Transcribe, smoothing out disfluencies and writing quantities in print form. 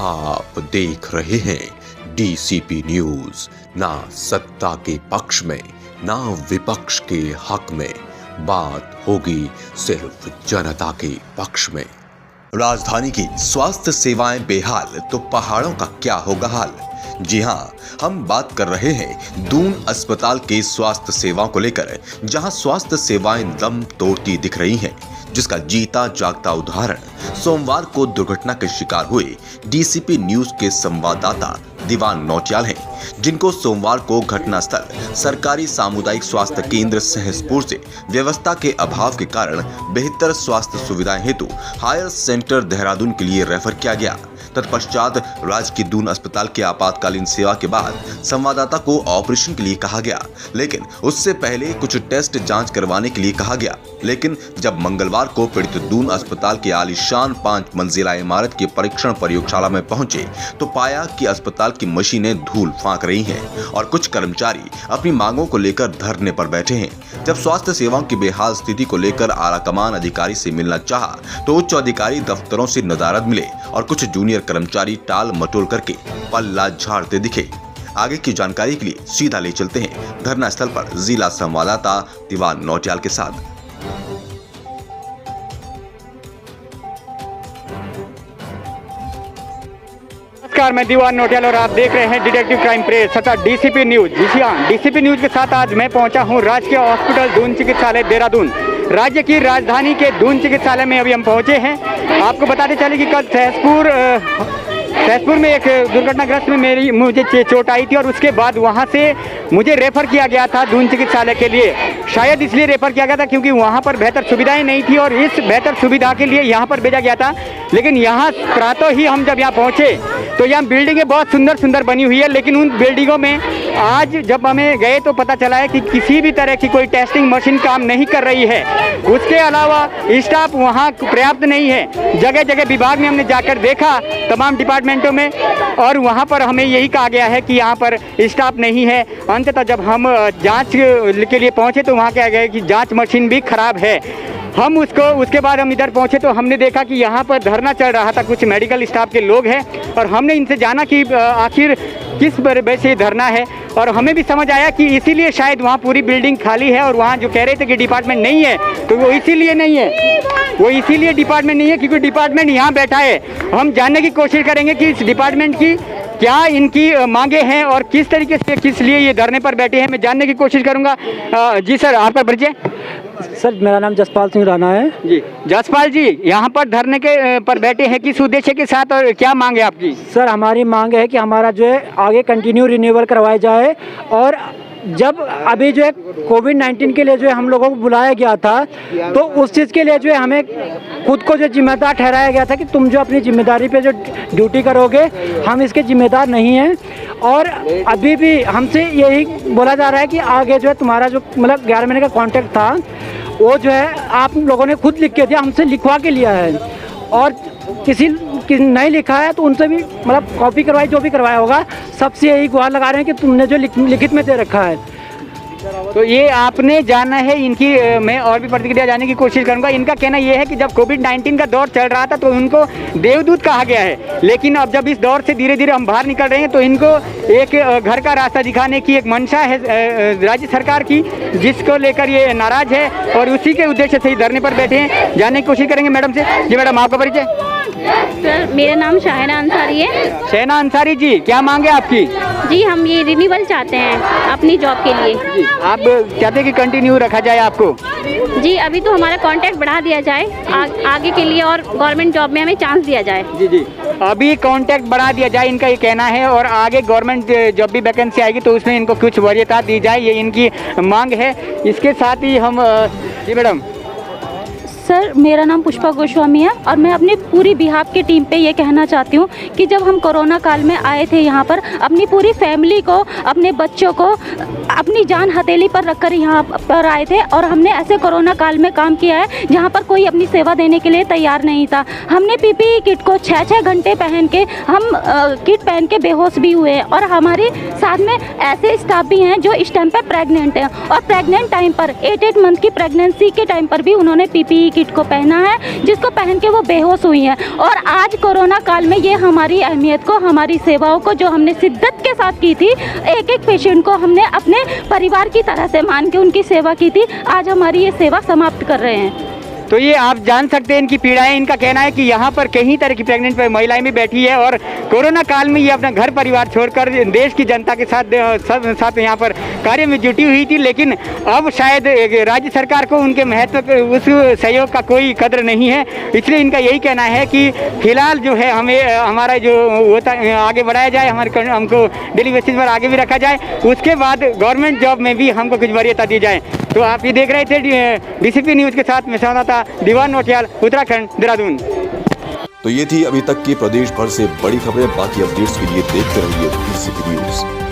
आप देख रहे हैं डीसीपी न्यूज। ना सत्ता के पक्ष में ना विपक्ष के हक में, बात होगी सिर्फ जनता के पक्ष में। राजधानी की स्वास्थ्य सेवाएं बेहाल तो पहाड़ों का क्या होगा हाल। जी हां, हम बात कर रहे हैं दून अस्पताल के स्वास्थ्य सेवाओं को लेकर, जहां स्वास्थ्य सेवाएं दम तोड़ती दिख रही हैं, जिसका जीता जागता उदाहरण सोमवार को दुर्घटना के शिकार हुए डीसीपी न्यूज के संवाददाता दीवान नौटियाल हैं, जिनको सोमवार को घटनास्थल सरकारी सामुदायिक स्वास्थ्य केंद्र सहसपुर से व्यवस्था के अभाव के कारण बेहतर स्वास्थ्य सुविधाएं हेतु हायर सेंटर देहरादून के लिए रेफर किया गया। तत्पश्चात राजकीय दून अस्पताल के आपातकालीन सेवा के बाद संवाददाता को ऑपरेशन के लिए कहा गया, लेकिन उससे पहले कुछ टेस्ट जांच करवाने के लिए कहा गया। लेकिन जब मंगलवार को पीड़ित दून अस्पताल के आलीशान 5 मंजिला इमारत की परीक्षण प्रयोगशाला में पहुंचे तो पाया कि अस्पताल की मशीनें धूल फांक रही हैं और कुछ कर्मचारी अपनी मांगों को लेकर धरने पर बैठे हैं। जब स्वास्थ्य सेवाओं की बेहाल स्थिति को लेकर आलाकमान अधिकारी से मिलना चाहा तो उच्च अधिकारी दफ्तरों से नदारद मिले और कुछ जूनियर कर्मचारी टाल मटोल करके पल्ला झाड़ते दिखे। आगे की जानकारी के लिए सीधा ले चलते हैं धरना स्थल पर जिला संवाददाता दीवान नौटियाल के साथ। नमस्कार, मैं दीवान नौटियाल और आप देख रहे हैं डिटेक्टिव क्राइम प्रेस तथा डीसीपी न्यूज। जी हाँ, डीसीपी न्यूज के साथ आज मैं पहुंचा हूं राजकीय हॉस्पिटल दून चिकित्सालय देहरादून। राज्य की राजधानी के दून चिकित्सालय में अभी हम पहुंचे हैं। आपको बताते चले कि कल सहसपुर में एक दुर्घटनाग्रस्त में मुझे चोट आई थी और उसके बाद वहां से मुझे रेफर किया गया था दून चिकित्सालय के लिए। शायद इसलिए रेफर किया गया था क्योंकि वहां पर बेहतर सुविधाएं नहीं थी और इस बेहतर सुविधा के लिए यहां पर भेजा गया था। लेकिन यहाँ प्रातः ही हम जब यहाँ पहुँचे तो यहाँ बिल्डिंगें बहुत सुंदर सुंदर बनी हुई है, लेकिन उन बिल्डिंगों में आज जब हमें गए तो पता चला है कि किसी भी तरह की कोई टेस्टिंग मशीन काम नहीं कर रही है। उसके अलावा स्टाफ वहाँ पर्याप्त नहीं है। जगह जगह विभाग में हमने जाकर देखा तमाम डिपार्टमेंटों में और वहाँ पर हमें यही कहा गया है कि यहाँ पर स्टाफ नहीं है। अंततः जब हम जांच के लिए पहुँचे तो वहाँ कहा गया कि जांच मशीन भी खराब है। हम उसके बाद हम इधर पहुँचे तो हमने देखा कि यहाँ पर धरना चल रहा था, कुछ मेडिकल स्टाफ के लोग हैं और हमने इनसे जाना कि आखिर किस वजह से धरना है और हमें भी समझ आया कि इसीलिए शायद वहाँ पूरी बिल्डिंग खाली है और वहाँ जो कह रहे थे कि डिपार्टमेंट नहीं है तो वो इसीलिए नहीं है, वो इसीलिए डिपार्टमेंट नहीं है क्योंकि डिपार्टमेंट यहाँ बैठा है। हम जानने की कोशिश करेंगे कि इस डिपार्टमेंट की क्या इनकी मांगे हैं और किस तरीके से किस लिए ये धरने पर बैठे हैं, मैं जानने की कोशिश करूँगा। जी सर, आपका परिचय? सर, मेरा नाम जसपाल सिंह राणा है। जी जसपाल जी, यहाँ पर धरने के पर बैठे हैं किस उद्देश्य के साथ और क्या मांग है आपकी? सर, हमारी मांग है कि हमारा जो है आगे कंटिन्यू रिन्यूअल करवाया जाए और जब अभी जो है कोविड-19 के लिए जो है हम लोगों को बुलाया गया था तो उस चीज़ के लिए जो है हमें खुद को जो जिम्मेदार ठहराया गया था कि तुम जो अपनी जिम्मेदारी पे जो ड्यूटी करोगे, हम इसके जिम्मेदार नहीं हैं। और अभी भी हमसे यही बोला जा रहा है कि आगे जो है तुम्हारा जो मतलब 11 महीने का कॉन्ट्रैक्ट था वो जो है आप लोगों ने खुद लिख के दिया, हमसे लिखवा के लिया है और किसी नहीं लिखा है तो उनसे भी मतलब कॉपी करवाई, जो भी करवाया होगा सबसे यही गुहार लगा रहे हैं कि तुमने जो लिखित में दे रखा है। तो ये आपने जाना है इनकी, मैं और भी प्रतिक्रिया जानने की कोशिश करूंगा। इनका कहना यह है कि जब कोविड-19 का दौर चल रहा था तो उनको देवदूत कहा गया है, लेकिन अब जब इस दौर से धीरे धीरे हम बाहर निकल रहे हैं तो इनको एक घर का रास्ता दिखाने की एक मंशा है राज्य सरकार की, जिसको लेकर ये नाराज है और उसी के उद्देश्य से ही धरने पर बैठे हैं। जानने की कोशिश करेंगे मैडम से। जी मैडम, आपका परिचय? सर, मेरा नाम शाहना अंसारी है। शाहना अंसारी जी, क्या मांगे आपकी? जी, हम ये रिन्यूअल चाहते हैं अपनी जॉब के लिए। जी, आप चाहते हैं कि कंटिन्यू रखा जाए आपको? जी, अभी तो हमारा कॉन्ट्रैक्ट बढ़ा दिया जाए आगे के लिए और गवर्नमेंट जॉब में हमें चांस दिया जाए। जी जी, अभी कॉन्ट्रैक्ट बढ़ा दिया जाए, इनका ये कहना है, और आगे गवर्नमेंट जब भी वैकेंसी आएगी तो उसमें इनको कुछ वरीयता दी जाए, ये इनकी मांग है। इसके साथ ही हम जी मैडम। सर, मेरा नाम पुष्पा गोस्वामी है और मैं अपनी पूरी बिहार की टीम पे ये कहना चाहती हूँ कि जब हम कोरोना काल में आए थे यहाँ पर, अपनी पूरी फैमिली को, अपने बच्चों को अपनी जान हथेली पर रखकर यहाँ पर आए थे और हमने ऐसे कोरोना काल में काम किया है जहाँ पर कोई अपनी सेवा देने के लिए तैयार नहीं था। हमने पीपीई किट को 6-6 घंटे पहन के हम किट पहन के बेहोश भी हुए हैं और हमारे साथ में ऐसे स्टाफ भी हैं जो इस टाइम पर प्रेग्नेंट हैं और प्रेग्नेंट टाइम पर 8 मंथ की प्रेगनेंसी के टाइम पर भी उन्होंने पीपीई किट को पहना है, जिसको पहन के वो बेहोश हुई हैं। और आज कोरोना काल में ये हमारी अहमियत को, हमारी सेवाओं को जो हमने शिद्दत के साथ की थी, एक एक पेशेंट को हमने अपने परिवार की तरह से मान के उनकी सेवा की थी, आज हमारी ये सेवा समाप्त कर रहे हैं। तो ये आप जान सकते हैं इनकी पीड़ाएं। इनका कहना है कि यहाँ पर कई तरह की प्रेग्नेंट महिलाएं भी बैठी है और कोरोना काल में ये अपना घर परिवार छोड़कर देश की जनता के साथ यहाँ पर कार्य में जुटी हुई थी, लेकिन अब शायद राज्य सरकार को उनके महत्व उस सहयोग का कोई कद्र नहीं है। इसलिए इनका यही कहना है कि फिलहाल जो है हमें हमारा जो होता आगे बढ़ाया जाए, हमको डेली बेसिस पर आगे भी रखा जाए, उसके बाद गवर्नमेंट जॉब में भी हमको कुछ वरीयता दी जाए। तो आप ये देख रहे थे डीसीपी न्यूज़ के साथ मैं संवाददाता दीवान नोटियाल, उत्तराखंड, देहरादून। तो ये थी अभी तक की प्रदेश भर से बड़ी खबरें। बाकी अपडेट्स के लिए देखते रहिए डीसीपी न्यूज़।